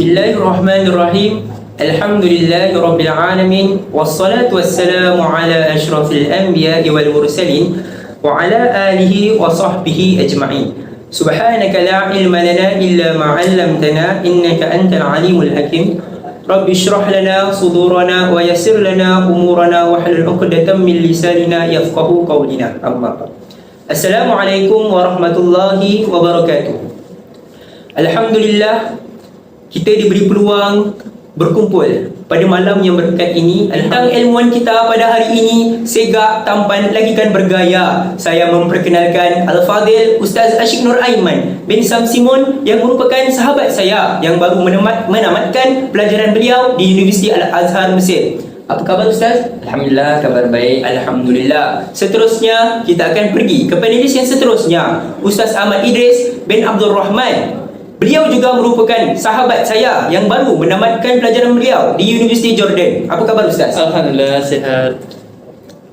Bismillahirrahmanirrahim. Alhamdulillahirabbil alamin wassalatu wassalamu ala asyrafil anbiya'i wal mursalin wa ala alihi wa sahbihi ajma'in. Subhanaka la ilma lana illa ma 'allamtana innaka antal alimul hakim. Rabbi shrah lana sudurana wa yassir lana umurana wa hlul 'uqdatam min lisanina yafqahu qawlina. Amma ba'd. Assalamualaikum warahmatullahi wabarakatuh. Alhamdulillah, kita diberi peluang berkumpul pada malam yang berkat ini. Tentang ilmuwan kita pada hari ini, segak, tampan, lagi kan bergaya. Saya memperkenalkan Al-Fadil Ustaz Ashik Nur Aiman bin Sam Simon yang merupakan sahabat saya yang baru menamatkan pelajaran beliau di Universiti Al-Azhar Mesir. Apa khabar Ustaz? Alhamdulillah, kabar baik. Alhamdulillah. Seterusnya kita akan pergi ke panelis yang seterusnya, Ustaz Ahmad Idris bin Abdul Rahman. Beliau juga merupakan sahabat saya yang baru menamatkan pelajaran beliau di Universiti Jordan. Apa khabar Ustaz? Alhamdulillah, sihat.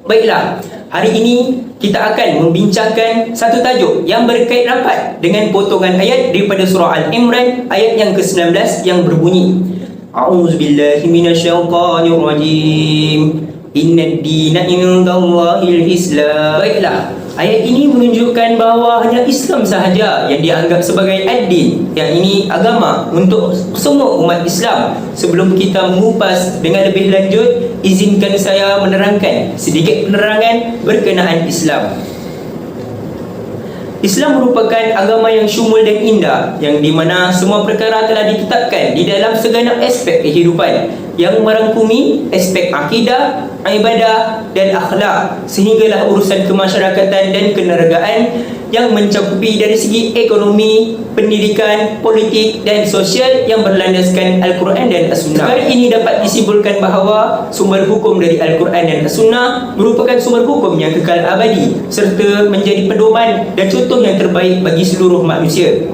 Baiklah, hari ini kita akan membincangkan satu tajuk yang berkait rapat dengan potongan ayat daripada surah Al-Imran ayat yang ke-19 yang berbunyi, A'udzubillahi minasyaitonirrajim. Innad dina indallahil Islam. Baiklah, ayat ini menunjukkan bahawa hanya Islam sahaja yang dianggap sebagai ad-din, yang ini agama untuk semua umat Islam. Sebelum kita mengupas dengan lebih lanjut, izinkan saya menerangkan sedikit penerangan berkenaan Islam. Islam merupakan agama yang syumul dan indah, yang di mana semua perkara telah ditetapkan di dalam segenap aspek kehidupan, yang merangkumi aspek akidah, ibadah dan akhlak, sehinggalah urusan kemasyarakatan dan kenegaraan yang mencakupi dari segi ekonomi, pendidikan, politik dan sosial yang berlandaskan Al-Quran dan As-Sunnah. Perkara ini dapat disimpulkan bahawa sumber hukum dari Al-Quran dan As-Sunnah merupakan sumber hukum yang kekal abadi serta menjadi pedoman dan contoh yang terbaik bagi seluruh manusia.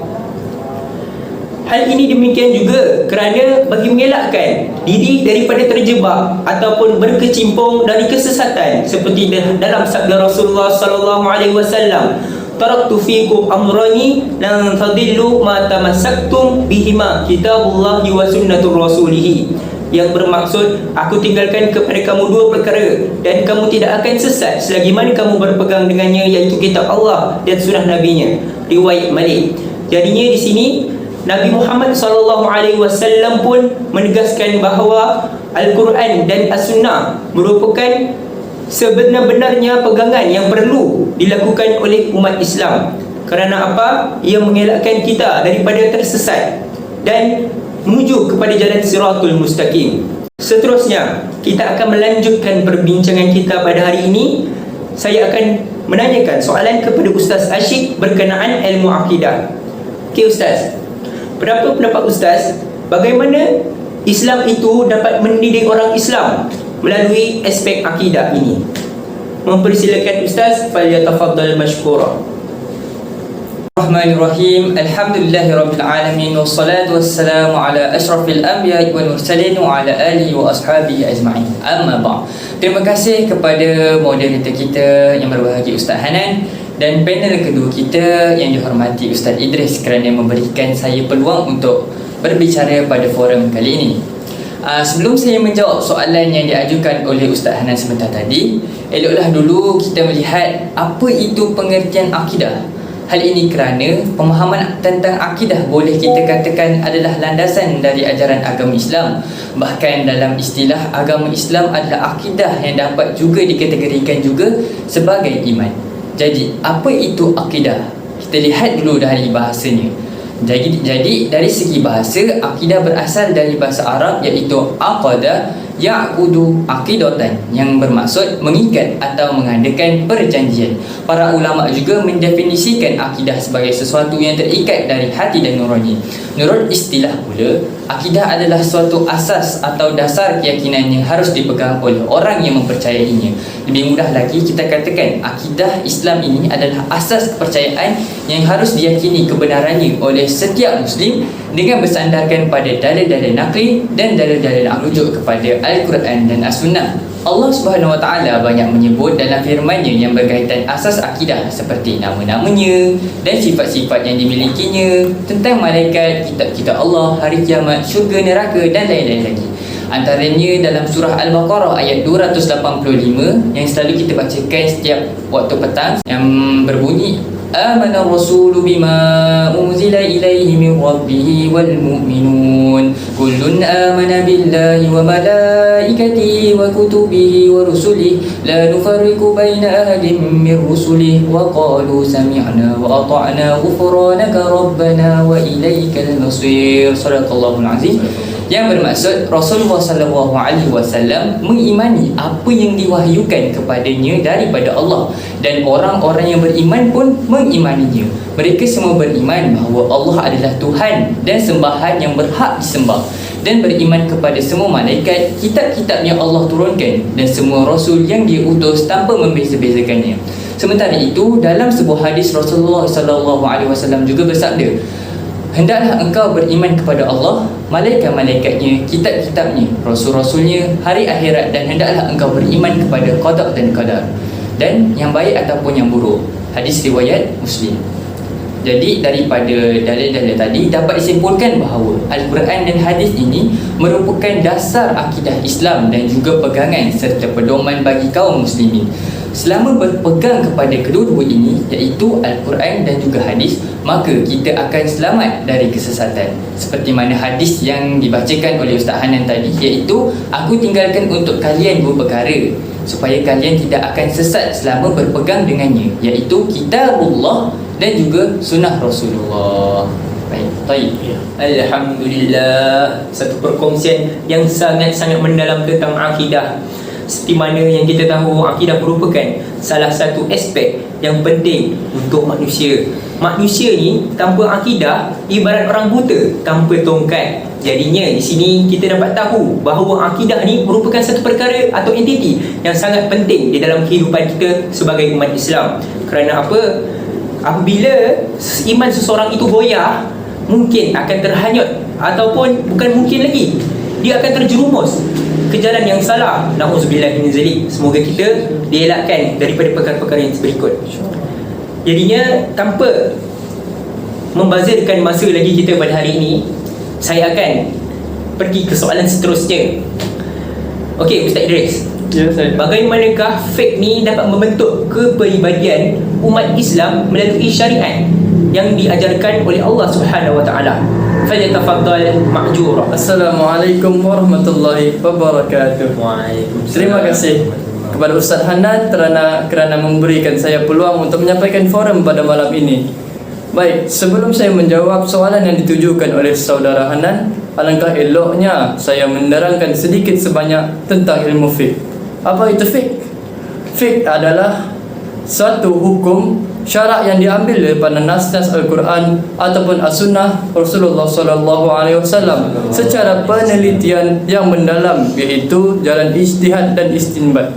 Hal ini demikian juga kerana bagi mengelakkan diri daripada terjebak ataupun berkecimpung dari kesesatan, seperti dalam sabda Rasulullah sallallahu alaihi wasallam, taraktu fikum amrani lan tadillu ma tamassaktum bihima kitabullahi wa sunnatur rasulih, yang bermaksud aku tinggalkan kepada kamu dua perkara dan kamu tidak akan sesat selagi mana kamu berpegang dengannya, iaitu kitab Allah dan sunnah nabinya. Riwayat Malik. Jadinya di sini Nabi Muhammad SAW pun menegaskan bahawa Al-Quran dan As-Sunnah merupakan sebenar-benarnya pegangan yang perlu dilakukan oleh umat Islam. Kerana apa? Ia mengelakkan kita daripada tersesat dan menuju kepada jalan Siratul Mustaqim. Seterusnya, kita akan melanjutkan perbincangan kita pada hari ini. Saya akan menanyakan soalan kepada Ustaz Ashik berkenaan ilmu akidah. Okey Ustaz, berapa pendapat Ustaz bagaimana Islam itu dapat mendidik orang Islam melalui aspek akidah ini? Mempersilakan Ustaz, falyatafaddal mashkura. Bismillahirrahmanirrahim. Alhamdulillahirabbil alamin wassalatu wassalamu ala asyrafil anbiya'i wal mursalin wa ala alihi wa ashabihi ajma'in. Amma ba'd. Terima kasih kepada moderator kita yang berbahagia Ustaz Hanan dan panel kedua kita yang dihormati Ustaz Idris kerana memberikan saya peluang untuk berbicara pada forum kali ini. Sebelum saya menjawab soalan yang diajukan oleh Ustaz Hanan sebentar tadi, eloklah dulu kita melihat apa itu pengertian akidah. Hal ini kerana pemahaman tentang akidah boleh kita katakan adalah landasan dari ajaran agama Islam. Bahkan dalam istilah agama Islam adalah akidah yang dapat juga dikategorikan juga sebagai iman. Jadi, apa itu akidah? Kita lihat dulu dari bahasanya. Jadi dari segi bahasa, akidah berasal dari bahasa Arab iaitu aqada ya'qudu aqidatan, yang bermaksud mengikat atau mengadakan perjanjian. Para ulama juga mendefinisikan akidah sebagai sesuatu yang terikat dari hati dan nurani. Menurut istilah pula, akidah adalah suatu asas atau dasar keyakinan yang harus dipegang oleh orang yang mempercayainya. Lebih mudah lagi kita katakan akidah Islam ini adalah asas kepercayaan yang harus diyakini kebenarannya oleh setiap Muslim dengan bersandarkan pada dalil-dalil naqli dan dalil-dalil yang merujuk kepada Al-Quran dan As-Sunnah. Allah Subhanahu Wa Taala banyak menyebut dalam firman-Nya yang berkaitan asas akidah seperti nama-namanya dan sifat-sifat yang dimilikinya, tentang malaikat, kitab-kitab Allah, hari kiamat, syurga, neraka dan lain-lain lagi. Antaranya dalam surah Al-Baqarah ayat 285 yang selalu kita bacakan setiap waktu petang, yang berbunyi Amana ar-rasulu bima unzila ilaihi min rabbih wal mu'minun kullun amana billahi wa malaikatihi wa kutubihi wa rusulihi la nufarriqu baina ahadin min rusulihi wa qalu sami'na wa ata'na ghufranaka rabbana wa ilaikal masir. Sadaqallahul azim. Yang bermaksud Rasulullah SAW mengimani apa yang diwahyukan kepadanya daripada Allah, dan orang-orang yang beriman pun mengimaninya. Mereka semua beriman bahawa Allah adalah Tuhan dan sembahan yang berhak disembah, dan beriman kepada semua malaikat, kitab-kitab yang Allah turunkan, dan semua rasul yang Dia utus tanpa membeza-bezakannya. Sementara itu, dalam sebuah hadis Rasulullah SAW juga bersabda, hendaklah engkau beriman kepada Allah, malaikat-malaikatnya, kitab-kitabnya, rasul-rasulnya, hari akhirat, dan hendaklah engkau beriman kepada qada dan qadar, dan yang baik ataupun yang buruk. Hadis riwayat Muslim. Jadi daripada dalil-dalil tadi dapat disimpulkan bahawa Al-Quran dan hadis ini merupakan dasar akidah Islam dan juga pegangan serta pedoman bagi kaum muslimin. Selama berpegang kepada kedua-dua ini, iaitu Al-Quran dan juga hadis, maka kita akan selamat dari kesesatan. Seperti mana hadis yang dibacakan oleh Ustaz Hanan tadi, iaitu aku tinggalkan untuk kalian dua perkara supaya kalian tidak akan sesat selama berpegang dengannya, iaitu kitabullah dan juga sunnah Rasulullah. Baik. Alhamdulillah, satu perkongsian yang sangat-sangat mendalam tentang akidah. Seperti mana yang kita tahu, akidah merupakan salah satu aspek yang penting untuk manusia. Manusia ni tanpa akidah ibarat orang buta tanpa tongkat. Jadinya di sini kita dapat tahu bahawa akidah ni merupakan satu perkara atau entiti yang sangat penting di dalam kehidupan kita sebagai umat Islam. Kerana apa? Apabila iman seseorang itu goyah, mungkin akan terhanyut, ataupun bukan mungkin lagi, dia akan terjerumus ke jalan yang salah. Na'udzubillah min zalik. Semoga kita dielakkan daripada perkara-perkara yang berikut. Jadinya tanpa membazirkan masa lagi kita pada hari ini, saya akan pergi ke soalan seterusnya. Okey, Ustaz Idris. Ya, saya. Bagaimanakah fake ni dapat membentuk kepribadian umat Islam melalui syariat yang diajarkan oleh Allah Subhanahu Wa Taala? Falyatafaddal ma'jura. Assalamualaikum warahmatullahi wabarakatuh. Waalaikumsalam. Terima kasih kepada Ustaz Hanan kerana memberikan saya peluang untuk menyampaikan forum pada malam ini. Baik, sebelum saya menjawab soalan yang ditujukan oleh saudara Hanan, alangkah eloknya saya menerangkan sedikit sebanyak tentang ilmu fiqh. Apa itu fiqh? Fiqh adalah suatu hukum syarak yang diambil daripada nas-nas Al-Quran ataupun As-Sunnah Rasulullah SAW secara penelitian yang mendalam, iaitu jalan ijtihad dan istinbat.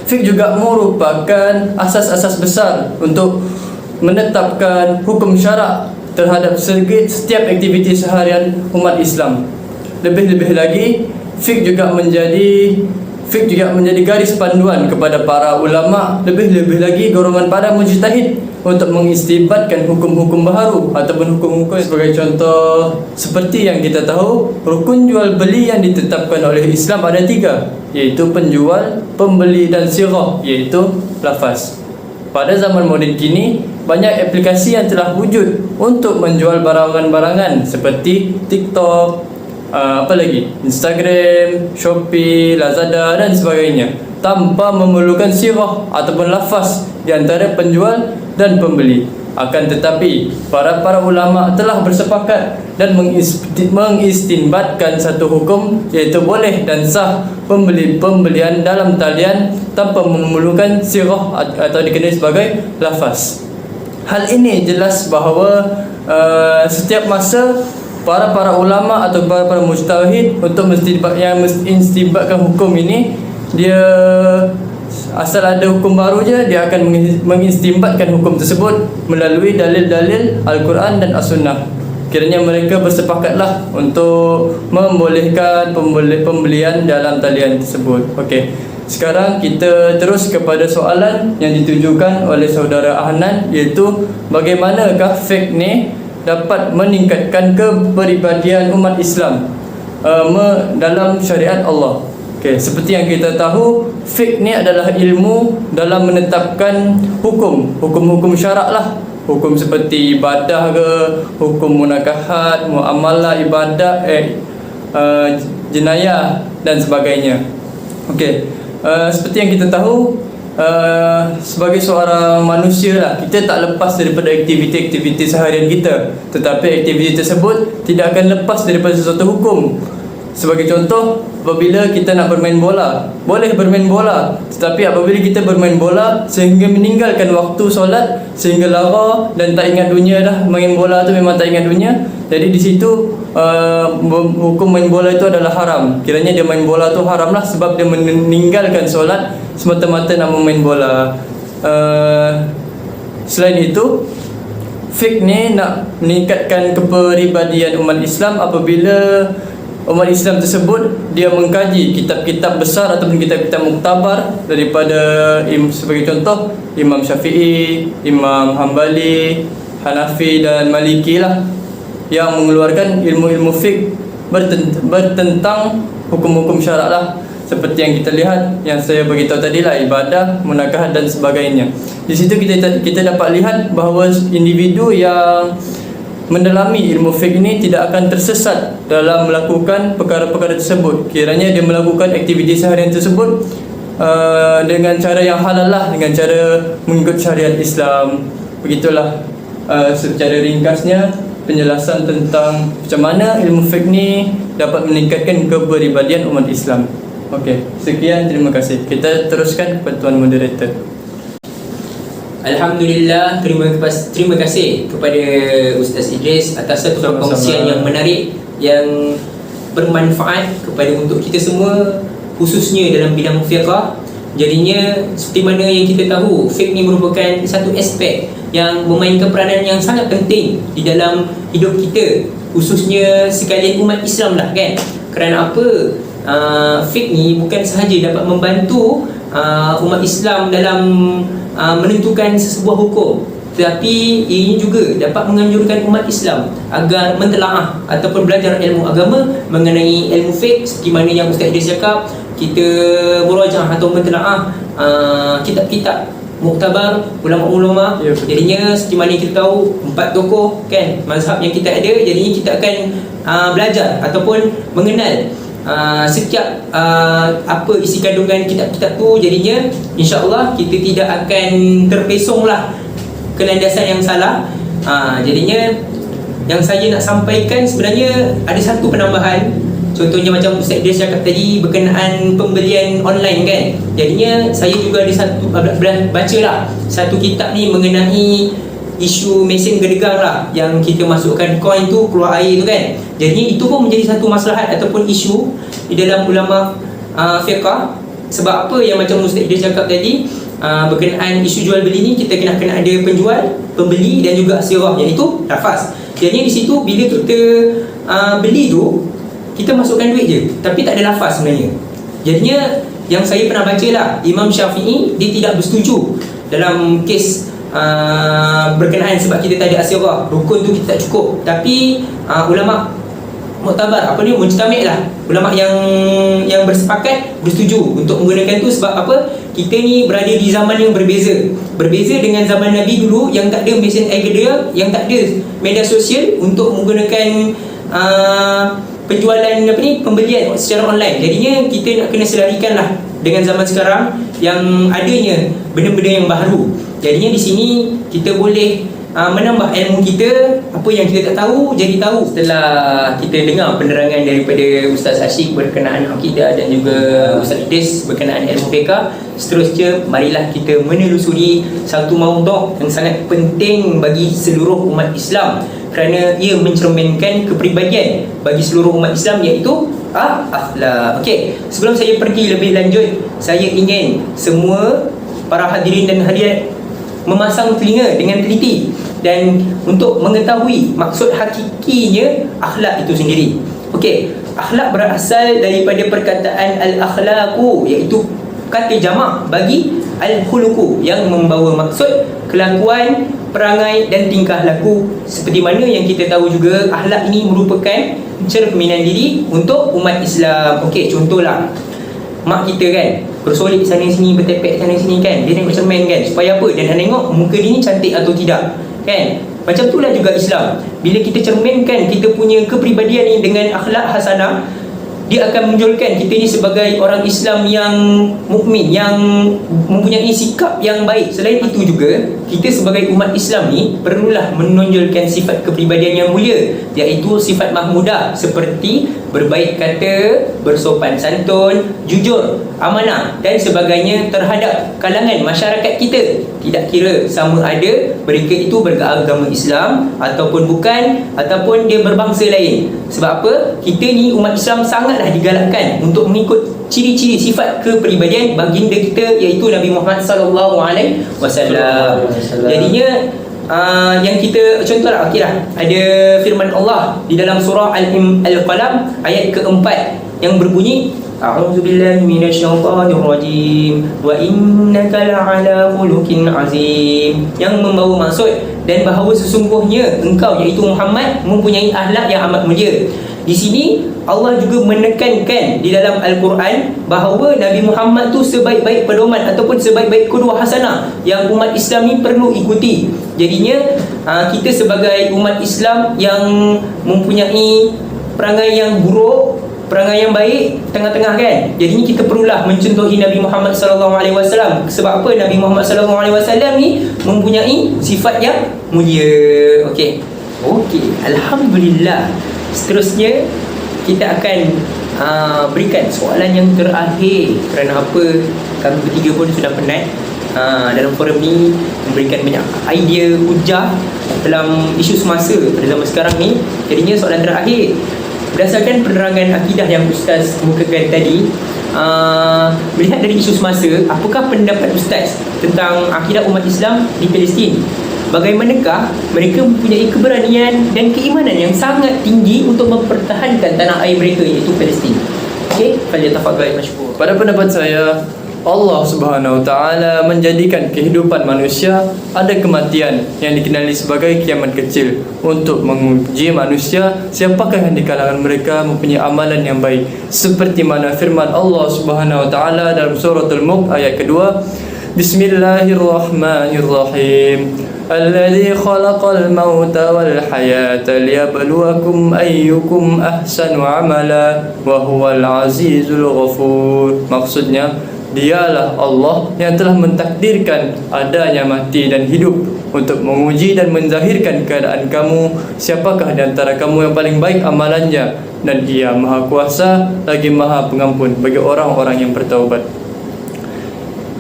Fiqh juga merupakan asas-asas besar untuk menetapkan hukum syarak terhadap setiap aktiviti seharian umat Islam. Lebih-lebih lagi, fiqh juga menjadi garis panduan kepada para ulama, lebih-lebih lagi golongan para mujtahid untuk mengistinbatkan hukum-hukum baharu ataupun hukum-hukum. Sebagai contoh, seperti yang kita tahu, rukun jual beli yang ditetapkan oleh Islam ada 3, iaitu penjual, pembeli dan sirah, iaitu lafaz. Pada zaman moden kini, banyak aplikasi yang telah wujud untuk menjual barangan-barangan seperti TikTok, Instagram, Shopee, Lazada dan sebagainya, tanpa memerlukan sirah ataupun lafaz di antara penjual dan pembeli. Akan tetapi para ulama telah bersepakat dan mengistinbatkan satu hukum, iaitu boleh dan sah pembelian dalam talian tanpa memerlukan sirah atau dikenali sebagai lafaz. Hal ini jelas bahawa setiap masa para ulama atau para mujtahid untuk mengistinbatkan hukum ini, dia asal ada hukum baru je, dia akan mengistinbatkan hukum tersebut melalui dalil-dalil Al-Quran dan As-Sunnah. Kiranya mereka bersepakatlah untuk membolehkan pembelian dalam talian tersebut. Okey. Sekarang kita terus kepada soalan yang ditujukan oleh saudara Ahnan, iaitu bagaimanakah fake ni dapat meningkatkan kepribadian umat Islam dalam syariat Allah. Okey, seperti yang kita tahu, fake ni adalah ilmu dalam menetapkan hukum-hukum syarak lah. Hukum seperti ibadah ke, hukum munakahat, muamalah ibadah, jenayah dan sebagainya. Okey, seperti yang kita tahu, sebagai seorang manusia lah, kita tak lepas daripada aktiviti-aktiviti seharian kita. Tetapi aktiviti tersebut tidak akan lepas daripada sesuatu hukum. Sebagai contoh, apabila kita nak bermain bola, boleh bermain bola, tetapi apabila kita bermain bola sehingga meninggalkan waktu solat, sehingga lara dan tak ingat dunia dah, main bola tu memang tak ingat dunia, jadi di situ hukum main bola itu adalah haram. Kiranya dia main bola tu haram lah, sebab dia meninggalkan solat semata-mata nak main bola. Selain itu, fake ni nak meningkatkan kepribadian umat Islam apabila umat Islam tersebut dia mengkaji kitab-kitab besar ataupun kitab-kitab muktabar daripada sebagai contoh Imam Syafi'i, Imam Hambali, Hanafi dan Maliki lah, yang mengeluarkan ilmu-ilmu fiqh bertentang hukum-hukum syarak lah, seperti yang kita lihat, yang saya beritahu tadi lah, ibadah, munakahat dan sebagainya. Di situ kita dapat lihat bahawa individu yang mendalami ilmu fiqh ini tidak akan tersesat dalam melakukan perkara-perkara tersebut. Kiranya dia melakukan aktiviti seharian tersebut dengan cara yang halal lah, dengan cara mengikut syariat Islam. Begitulah secara ringkasnya penjelasan tentang macam mana ilmu fiqh ni dapat meningkatkan kepribadian umat Islam. Okey, sekian, terima kasih. Kita teruskan kepada tuan moderator. Alhamdulillah, terima kasih kepada Ustaz Idris atas satu perkongsian yang menarik, yang bermanfaat kepada untuk kita semua, khususnya dalam bidang fiqh. Jadinya seperti mana yang kita tahu, fiqh ni merupakan satu aspek yang memainkan peranan yang sangat penting di dalam hidup kita, khususnya sekalian umat Islam lah kan. Kerana apa? Fiqh ni bukan sahaja dapat membantu umat Islam dalam menentukan sesebuah hukum, tetapi ini juga dapat menganjurkan umat Islam agar mentelaah ataupun belajar ilmu agama mengenai ilmu fiqh. Seperti mana yang Ustaz Idris cakap, kita murajaah atau mentelaah kitab-kitab muktabar ulama-ulama. Jadinya seperti mana kita tahu 4 tokoh kan mazhab yang kita ada, jadinya kita akan belajar ataupun mengenal setiap apa isi kandungan kitab-kitab tu. Jadinya insya-Allah kita tidak akan terpesonglah ke landasan yang salah. Jadinya yang saya nak sampaikan sebenarnya ada satu penambahan. Contohnya macam Ustaz Idris cakap tadi berkenaan pembelian online kan. Jadinya saya juga ada satu bacalah satu kitab ni mengenai isu mesin gedegang lah, yang kita masukkan koin tu keluar air tu kan. Jadi itu pun menjadi satu maslahat ataupun isu di dalam ulama fiqh. Sebab apa yang macam Ustaz Idris cakap tadi, berkenaan isu jual beli ni kita kena ada penjual, pembeli dan juga sirah, iaitu lafaz. Jadi di situ bila kita beli tu kita masukkan duit je, tapi tak ada lafaz sebenarnya. Jadinya yang saya pernah baca lah, Imam Syafi'i dia tidak bersetuju dalam kes berkenaan, sebab kita tak ada asyirah, rukun tu kita tak cukup. Tapi ulama muktabar, apa ni, mujtami' lah, ulama yang bersepakat bersetuju untuk menggunakan tu. Sebab apa? Kita ni berada di zaman yang berbeza dengan zaman Nabi dulu, yang tak ada mesin air gedegang, yang tak ada media sosial untuk menggunakan penjualan apa ni, pembelian secara online. Jadinya kita nak kena selarikan lah dengan zaman sekarang yang adanya benda-benda yang baru. Jadinya di sini kita boleh menambah ilmu kita, apa yang kita tak tahu jadi tahu. Setelah kita dengar penerangan daripada Ustaz Ashik berkenaan akidah dan juga Ustaz Idris berkenaan ilmu fiqh, seterusnya marilah kita menelusuri satu maudhu' yang sangat penting bagi seluruh umat Islam, kerana ia mencerminkan kepribadian bagi seluruh umat Islam, iaitu akhlak. Okey, sebelum saya pergi lebih lanjut, saya ingin semua para hadirin dan hadirat memasang telinga dengan teliti dan untuk mengetahui maksud hakikinya akhlak itu sendiri. Okey, akhlak berasal daripada perkataan al-akhlaqu, iaitu kata jamak bagi al-khuluqu yang membawa maksud kelakuan, perangai dan tingkah laku. Seperti mana yang kita tahu juga, akhlak ini merupakan cerminan diri untuk umat Islam. Okey, contohlah mak kita kan bersolek sana sini, bertepek sana sini kan, dia tengok cermin kan, supaya apa? Dia nak tengok muka dia ni cantik atau tidak kan. Macam itulah juga Islam. Bila kita cerminkan kita punya kepribadian ni dengan akhlak hasanah, dia akan menunjukkan kita ni sebagai orang Islam yang mukmin, yang mempunyai sikap yang baik. Selain itu juga, kita sebagai umat Islam ni perlulah menonjolkan sifat kepribadian yang mulia, iaitu sifat mahmudah, seperti berbaik kata, bersopan santun, jujur, amanah dan sebagainya terhadap kalangan masyarakat kita. Tidak kira sama ada mereka itu beragama Islam ataupun bukan, ataupun dia berbangsa lain. Sebab apa? Kita ni umat Islam sangatlah digalakkan untuk mengikut ciri-ciri sifat kepribadian baginda kita, iaitu Nabi Muhammad sallallahu alaihi wasallam. Jadinya yang kita contohlah, okeylah, ada firman Allah di dalam surah Al-Qalam ayat keempat yang berbunyi, A'udzubillahi minasyaitonirrajim wa innaka la'ala khuluqin azim, yang membawa maksud dan bahawa sesungguhnya engkau, iaitu Muhammad, mempunyai akhlak yang amat mulia. Di sini Allah juga menekankan di dalam Al-Quran bahawa Nabi Muhammad tu sebaik-baik pedoman ataupun sebaik-baik qudwah hasanah yang umat Islam ni perlu ikuti. Jadinya kita sebagai umat Islam yang mempunyai perangai yang buruk, perangai yang baik, tengah-tengah kan. Jadinya kita perlulah mencontohi Nabi Muhammad sallallahu alaihi wasallam. Sebab apa? Nabi Muhammad sallallahu alaihi wasallam ni mempunyai sifat yang mulia. Okey. Alhamdulillah. Seterusnya kita akan berikan soalan yang terakhir. Kerana apa? Kami bertiga pun sudah penat dalam forum ni memberikan banyak idea, hujah dalam isu semasa pada zaman sekarang ni. Jadinya soalan terakhir, berdasarkan penerangan akidah yang Ustaz mukakan tadi, melihat dari isu semasa, apakah pendapat Ustaz tentang akidah umat Islam di Palestin? Bagaimanakah mereka mempunyai keberanian dan keimanan yang sangat tinggi untuk mempertahankan tanah air mereka, iaitu Palestin? Okey, falyatafaddal mashkur. Pada pendapat saya, Allah Subhanahu Wa Taala menjadikan kehidupan manusia ada kematian yang dikenali sebagai kiamat kecil untuk menguji manusia siapakah yang di kalangan mereka mempunyai amalan yang baik. Seperti mana firman Allah Subhanahu Wa Taala dalam surah Al-Mulk ayat kedua, Bismillahirrahmanirrahim. Alladzi khalaqal mauta wal hayata liyabluwakum ayyukum ahsanu amala wa huwal azizul ghafur. Maksudnya, Dialah Allah yang telah mentakdirkan adanya mati dan hidup untuk menguji dan menzahirkan keadaan kamu, siapakah di antara kamu yang paling baik amalannya, dan Ia Maha Kuasa lagi Maha Pengampun bagi orang-orang yang bertaubat.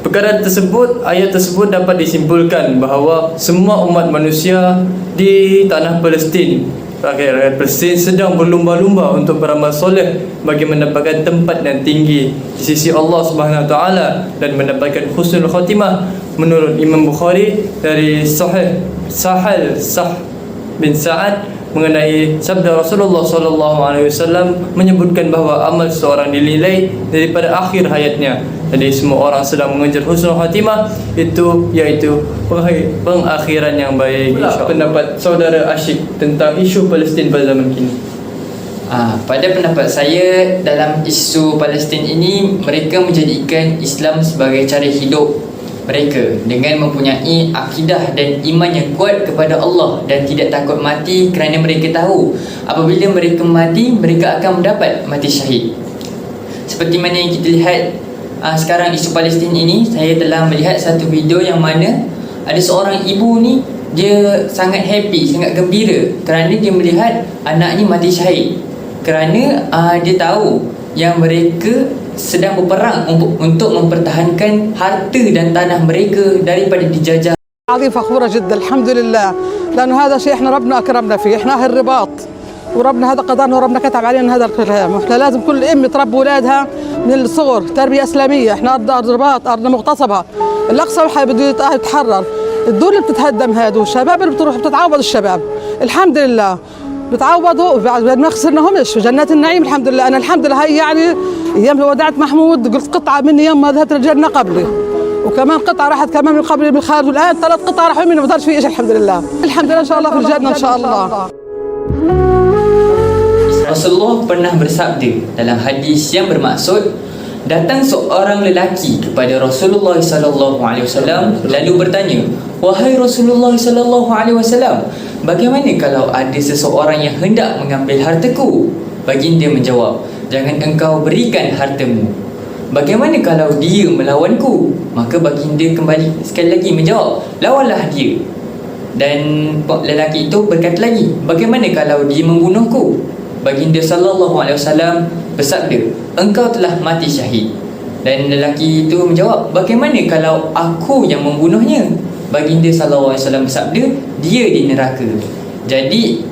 Perkara tersebut, ayat tersebut dapat disimpulkan bahawa semua umat manusia di tanah Palestin, rakyat Palestin sedang berlumba-lumba untuk beramal soleh bagi mendapatkan tempat yang tinggi di sisi Allah Subhanahu Wa Taala dan mendapatkan husnul khatimah. Menurut Imam Bukhari dari Sahih bin Sa'ad mengenai sabda Rasulullah sallallahu alaihi wasallam menyebutkan bahawa amal seorang dinilai daripada akhir hayatnya. Jadi semua orang sedang mengejar husnul khatimah, itu iaitu pengakhiran yang baik, insyaallah. Pendapat saudara Ashik tentang isu Palestin pada zaman kini. Pada pendapat saya, dalam isu Palestin ini, mereka menjadikan Islam sebagai cara hidup mereka dengan mempunyai akidah dan iman yang kuat kepada Allah dan tidak takut mati, kerana mereka tahu apabila mereka mati, mereka akan mendapat mati syahid. Seperti mana yang kita lihat sekarang isu Palestin ini, saya telah melihat satu video yang mana ada seorang ibu ni, dia sangat happy, sangat gembira kerana dia melihat anaknya mati syahid, kerana dia tahu yang mereka sedang berperang untuk mempertahankan harta dan tanah mereka daripada dijajah. عظيم فخورة جدا الحمد لله، لأنه هذا شيء احنا ربنا أكرمنا فيه، احنا أهل الرباط وربنا هذا قدرنا وربنا كتب علينا هذا الكلام. احنا لازم كل أم تربي أولادها من الصغر تربية إسلامية. احنا أرض الرباط، أرض مغتصبة، الأقصى بده يتحرر. الدول اللي بتتهدم هادو الشباب اللي بتروح بتتعوض الشباب الحمد لله بتعوضوا بعد ما خسرناهمش في جنات النعيم الحمد لله. انا الحمد لله هي يعني ايام ودعت محمود قلت قطعه مني يوم ما ذهبت الجنه قبلي، وكمان قطعه راحت كمان من قبل من خالد، والان 3 قطع راحوا مني ما ظهرش في شيء الحمد لله. الحمد لله ان شاء الله في الجنه ان شاء الله. Rasulullah pernah bersabda dalam hadis yang bermaksud, datang seorang lelaki kepada Rasulullah sallallahu alaihi wasallam lalu bertanya, "Wahai Rasulullah sallallahu alaihi wasallam, bagaimana kalau ada seseorang yang hendak mengambil hartaku?" Baginda menjawab, "Jangan engkau berikan hartamu. Bagaimana kalau dia melawanku?" Maka baginda kembali sekali lagi menjawab, "Lawanlah dia." Dan lelaki itu berkata lagi, "Bagaimana kalau dia membunuhku?" Baginda sallallahu alaihi wasallam bersabda, "Engkau telah mati syahid." Dan lelaki itu menjawab, "Bagaimana kalau aku yang membunuhnya?" Baginda sallallahu alaihi wasallam bersabda, "Dia di neraka." Jadi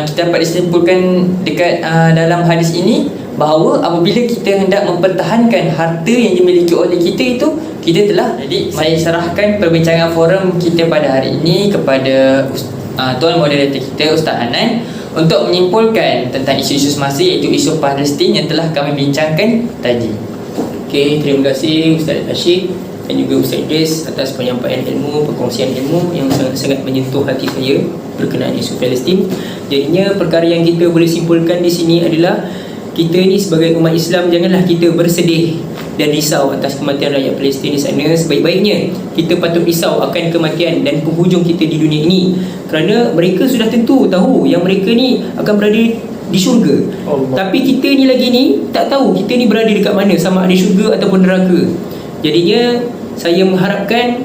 kita dapat disimpulkan dekat dalam hadis ini bahawa apabila kita hendak mempertahankan harta yang dimiliki oleh kita itu, kita telah. Jadi saya serahkan perbincangan forum kita pada hari ini kepada tuan moderator kita Ustaz Hanan untuk menyimpulkan tentang isu-isu semasa, iaitu isu Palestin yang telah kami bincangkan tadi. Okey, terima kasih Ustaz Ashik dan juga Ustaz Idris atas penyampaian ilmu, perkongsian ilmu yang sangat-sangat menyentuh hati saya berkenaan isu Palestin. Jadinya perkara yang kita boleh simpulkan di sini adalah kita ni sebagai umat Islam janganlah kita bersedih dan risau atas kematian rakyat Palestin di sana. Sebaik-baiknya kita patut risau akan kematian dan penghujung kita di dunia ini, kerana mereka sudah tentu tahu yang mereka ni akan berada di syurga. Tapi kita ni lagi ni tak tahu kita ni berada dekat mana, sama ada syurga ataupun neraka. Jadinya saya mengharapkan,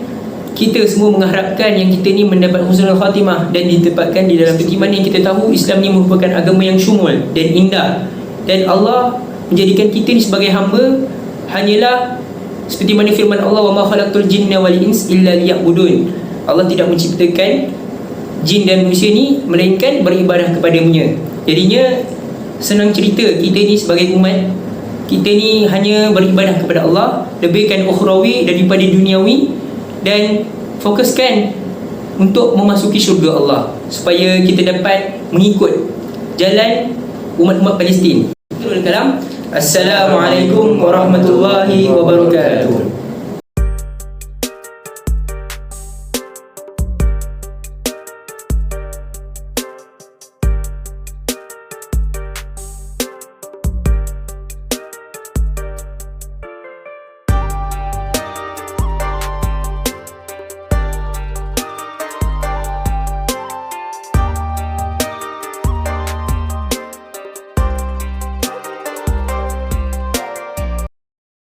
kita semua mengharapkan yang kita ni mendapat husnul khatimah dan ditempatkan di dalam titik mana yang kita tahu Islam ni merupakan agama yang syumul dan indah, dan Allah menjadikan kita ni sebagai hamba hanyalah seperti mana firman Allah, "Wa ma khalaqtul jinna wal ins illa liya'budun." Allah tidak menciptakan jin dan manusia ni melainkan beribadah kepada-Nya. Jadinya senang cerita, kita ni sebagai umat, kita ni hanya beribadah kepada Allah, lebihkan ukhrawi daripada duniawi, dan fokuskan untuk memasuki syurga Allah supaya kita dapat mengikut jalan umat-umat Palestin. Assalamualaikum warahmatullahi